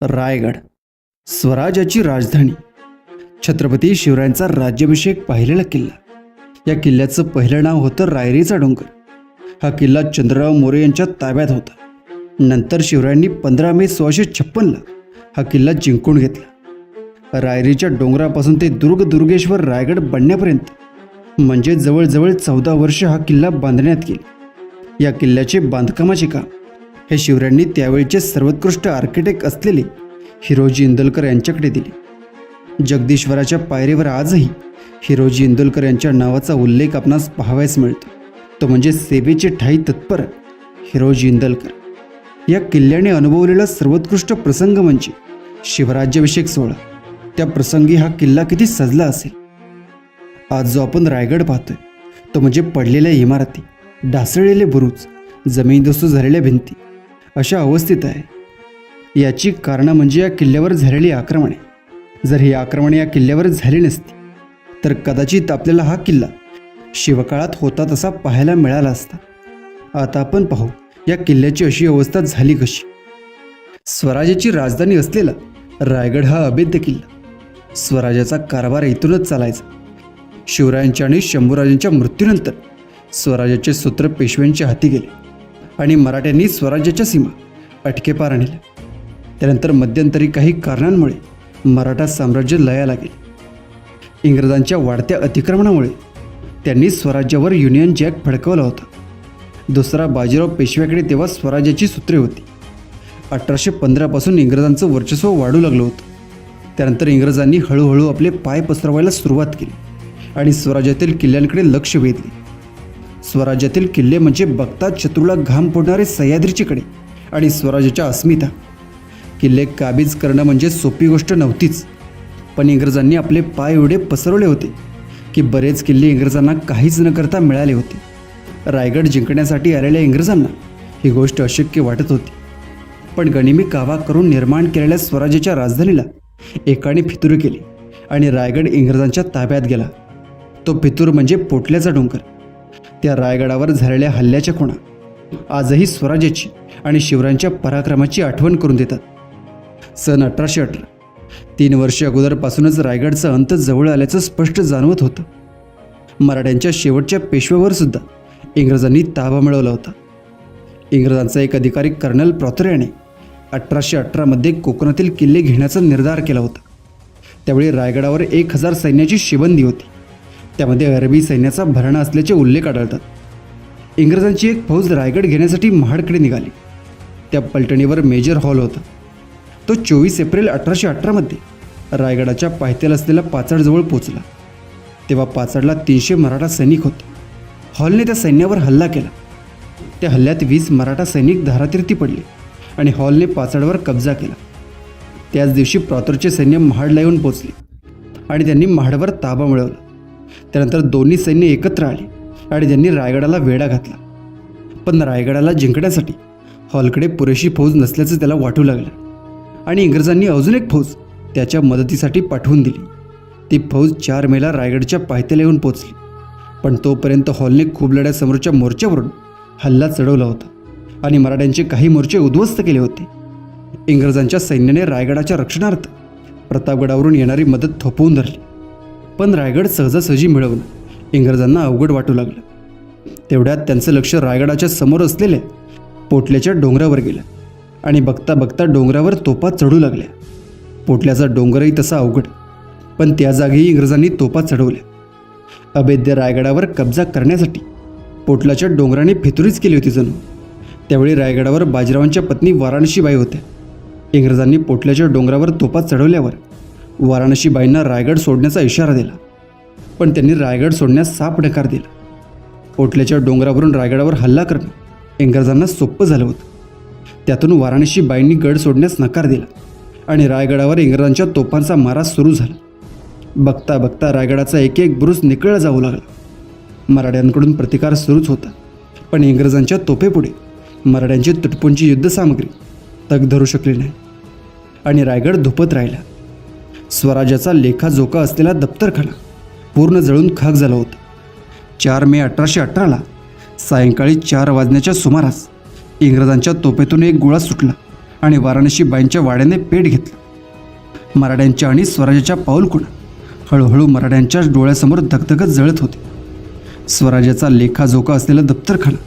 रायगड, स्वराज्याची राजधानी. छत्रपती शिवरायांचा राज्याभिषेक पाहिलेला किल्ला. या किल्ल्याचं पहिलं नाव होतं रायरीचा डोंगर. हा किल्ला चंद्रराव मोरे यांच्या ताब्यात होता. नंतर शिवरायांनी 15 मे 1656ला हा किल्ला जिंकून घेतला. रायरीच्या डोंगरापासून ते दुर्गेश्वर रायगड बनण्यापर्यंत म्हणजे जवळजवळ 14 वर्ष हा किल्ला बांधण्यात गेली. या किल्ल्याचे बांधकामाचे काम हे शिवरायांनी त्यावेळचे सर्वोत्कृष्ट आर्किटेक्ट असलेले हिरोजी इंदोलकर यांच्याकडे दिले. जगदीश्वराच्या पायरीवर आजही हिरोजी इंदोलकर यांच्या नावाचा उल्लेख आपणास पाहावयास मिळतो. तो म्हणजे सेवेचे ठाई तत्पर हिरोजी इंदोलकर. या किल्ल्याने अनुभवलेला सर्वोत्कृष्ट प्रसंग म्हणजे शिवराज्याभिषेक सोहळा. त्या प्रसंगी हा किल्ला किती सजला असेल. आज जो आपण रायगड पाहतोय तो म्हणजे पडलेल्या इमारती, ढासळलेले बुरुज, जमीनदोस्त झालेल्या भिंती अशा अवस्थेत आहे. याची कारणं म्हणजे या किल्ल्यावर झालेली आक्रमणे. जर ही आक्रमणे या किल्ल्यावर झाली नसती तर कदाचित आपल्याला हा किल्ला शिवकाळात होता तसा पाहायला मिळाला असता. आता आपण पाहू या किल्ल्याची अशी अवस्था झाली कशी. स्वराज्याची राजधानी असलेला रायगड हा अभेद्य किल्ला. स्वराज्याचा कारभार इथूनच चालायचा. शिवरायांच्या आणि शंभूराजांच्या मृत्यूनंतर स्वराज्याचे सूत्र पेशव्यांच्या हाती गेले आणि मराठ्यांनी स्वराज्याच्या सीमा अटकेपार आणल्या. त्यानंतर मध्यंतरी काही कारणांमुळे मराठा साम्राज्य लयाला गेले. इंग्रजांच्या वाढत्या अतिक्रमणामुळे त्यांनी स्वराज्यावर युनियन जॅक फडकवला होता. दुसरा बाजीराव पेशव्याकडे तेव्हा स्वराज्याची सूत्रे होती. 1815 पासून इंग्रजांचं वर्चस्व वाढू लागलं होतं. त्यानंतर इंग्रजांनी हळूहळू आपले पाय पसरवायला सुरुवात केली आणि स्वराज्यातील किल्ल्यांकडे लक्ष वेधले. स्वराज्यातील किल्ले म्हणजे बघताच शत्रूला घाम फोडणारे सह्याद्रीचे कडे आणि स्वराज्याच्या अस्मिता. किल्ले काबीज करणं म्हणजे सोपी गोष्ट नव्हतीच. पण इंग्रजांनी आपले पाय एवढे पसरवले होते की बरेच किल्ले इंग्रजांना काहीच न करता मिळाले होते. रायगड जिंकण्यासाठी आलेल्या इंग्रजांना ही गोष्ट अशक्य वाटत होती. पण गनिमी कावा करून निर्माण केलेल्या स्वराज्याच्या राजधानीला एकाने फितूर केली आणि रायगड इंग्रजांच्या ताब्यात गेला. तो फितूर म्हणजे पोटल्याचा डोंगर. त्या रायगडावर झालेल्या हल्ल्याच्या खुणा आजही स्वराज्याची आणि शिवरायांच्या पराक्रमाची आठवण करून देतात. सन 1818, 3 वर्षे अगोदरपासूनच रायगडचा अंत जवळ आल्याचं स्पष्ट जाणवत होतं. मराठ्यांच्या शेवटच्या पेशव्यावर सुद्धा इंग्रजांनी ताबा मिळवला होता. इंग्रजांचा एक अधिकारी कर्नल प्रॉथर याने 1818 कोकणातील किल्ले घेण्याचा निर्धार केला होता. त्यावेळी रायगडावर 1000 सैन्याची शिबंदी होती. त्यामध्ये अरबी सैन्याचा भरणा असल्याचे उल्लेख आढळतात. इंग्रजांची एक फौज रायगड घेण्यासाठी महाडकडे निघाली. त्या पलटणीवर मेजर हॉल होता. तो 24 एप्रिल 1818 रायगडाच्या पायथ्याला असलेल्या पाचाडजवळ पोचला. तेव्हा पाचाडला 300 मराठा सैनिक होते. हॉलने त्या सैन्यावर हल्ला केला. त्या हल्ल्यात 20 मराठा सैनिक धारातीर्थी पडले आणि हॉलने पाचाडवर कब्जा केला. त्याच दिवशी प्रॉथरचे सैन्य महाडला येऊन पोचले आणि त्यांनी महाडवर ताबा मिळवला. त्यानंतर दोन्ही सैन्य एकत्र आली आणि त्यांनी रायगडाला वेढा घातला. पण रायगडाला जिंकण्यासाठी हॉलकडे पुरेशी फौज नसल्याचं त्याला वाटू लागलं आणि इंग्रजांनी अजून एक फौज त्याच्या मदतीसाठी पाठवून दिली. ती फौज 4 मेला रायगडच्या पायथ्याला येऊन पोचली. पण तोपर्यंत हॉलने खूप लढ्यासमोरच्या मोर्चावरून हल्ला चढवला होता आणि मराठ्यांचे काही मोर्चे उद्ध्वस्त केले होते. इंग्रजांच्या सैन्याने रायगडाच्या रक्षणार्थ प्रतापगडावरून येणारी मदत थोपवून धरली. पण रायगड सहजासहजी मिळवणं इंग्रजांना अवघड वाटू लागलं. तेवढ्यात त्यांचं लक्ष रायगडाच्या समोर असलेल्या पोटल्याच्या डोंगरावर गेलं आणि बघता बघता डोंगरावर तोफा चढू लागल्या. पोटल्याचा डोंगरही तसा अवघड, पण त्या जागीही इंग्रजांनी तोफा चढवल्या. अभेद्य रायगडावर कब्जा करण्यासाठी पोटलाच्या डोंगराने फितुरीच केली होती जणू. त्यावेळी रायगडावर बाजीरावांच्या पत्नी वाराणसीबाई होत्या. इंग्रजांनी पोटल्याच्या डोंगरावर तोफा चढवल्यावर वाराणसीबाईंना रायगड सोडण्याचा इशारा दिला. पण त्यांनी रायगड सोडण्यास साफ नकार दिला. पोटल्याच्या डोंगरावरून रायगडावर हल्ला करणं इंग्रजांना सोपं झालं होतं. त्यातून वाराणसीबाईंनी गड सोडण्यास नकार दिला आणि रायगडावर इंग्रजांच्या तोफांचा मारा सुरू झाला. बघता बघता रायगडाचा एक एक बुरुज निखळला जाऊ लागला. मराठ्यांकडून प्रतिकार सुरूच होता. पण इंग्रजांच्या तोफेपुढे मराठ्यांची तुटपुंची युद्धसामग्री तग धरू शकली नाही आणि रायगड धुपत राहिला. स्वराज्याचा लेखाजोखा असलेला दप्तरखाना पूर्ण जळून खाक झाला होता. 4 मे 1818 सायंकाळी 4 वाजण्याच्या सुमारास इंग्रजांच्या तोफेतून एक गोळा सुटला आणि वाराणसीबाईंच्या वाड्याने पेट घेतलं. मराठ्यांच्या आणि स्वराज्याच्या पाऊलखुणा हळूहळू मराठ्यांच्या डोळ्यासमोर धगधगत जळत होते. स्वराज्याचा लेखाजोखा असलेलं दप्तरखाना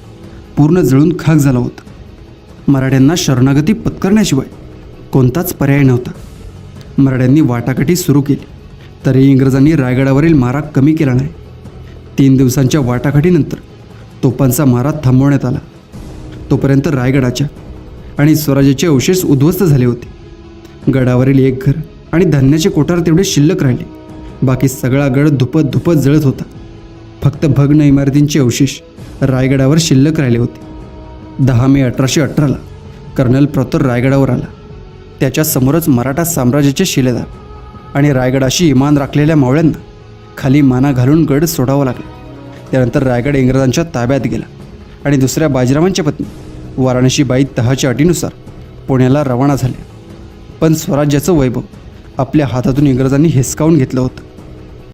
पूर्ण जळून खाक झाला होता. मराठ्यांना शरणागती पत्करण्याशिवाय कोणताच पर्याय नव्हता. मराठ्यांनी वाटाघाटी सुरू केली तरी इंग्रजांनी रायगडावरील मारा कमी केला नाही. 3 दिवसांच्या वाटाघाटीनंतर तोफांचा मारा थांबवण्यात आला. तोपर्यंत रायगडाच्या आणि स्वराज्याचे अवशेष उद्ध्वस्त झाले होते. गडावरील एक घर आणि धान्याचे कोठार तेवढे शिल्लक राहिले. बाकी सगळा गड धुपत धुपत जळत होता. फक्त भग्न इमारतींचे अवशेष रायगडावर शिल्लक राहिले होते. 10 मे 1818ला कर्नल प्रॉतर रायगडावर आला. त्याच्या समोरच मराठा साम्राज्याचे शिलेदार आणि रायगडाशी इमान राखलेल्या मावळ्यांना खाली माना घालून गड सोडावा लागला. त्यानंतर रायगड इंग्रजांच्या ताब्यात गेला आणि दुसऱ्या बाजीरावांच्या पत्नी वाराणसीबाई तहाच्या अटीनुसार पुण्याला रवाना झाल्या. पण स्वराज्याचं वैभव आपल्या हातातून इंग्रजांनी हिसकावून घेतलं होतं.